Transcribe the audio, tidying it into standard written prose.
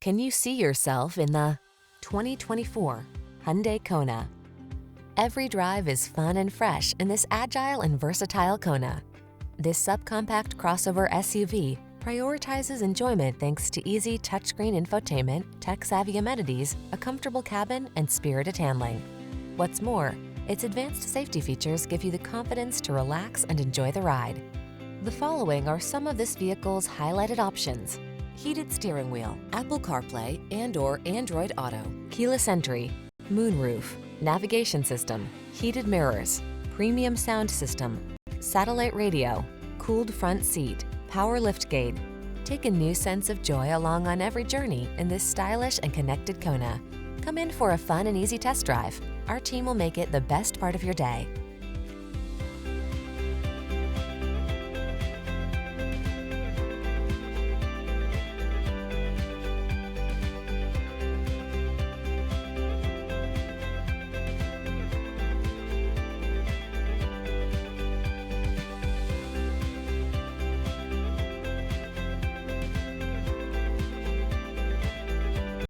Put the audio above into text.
Can you see yourself in the 2024 Hyundai Kona? Every drive is fun and fresh in this agile and versatile Kona. This subcompact crossover SUV prioritizes enjoyment thanks to easy touchscreen infotainment, tech-savvy amenities, a comfortable cabin, and spirited handling. What's more, its advanced safety features give you the confidence to relax and enjoy the ride. The following are some of this vehicle's highlighted options: heated steering wheel, Apple CarPlay and/or Android Auto, keyless entry, moonroof, navigation system, heated mirrors, premium sound system, satellite radio, cooled front seat, power liftgate. Take a new sense of joy along on every journey in this stylish and connected Kona. Come in for a fun and easy test drive. Our team will make it the best part of your day.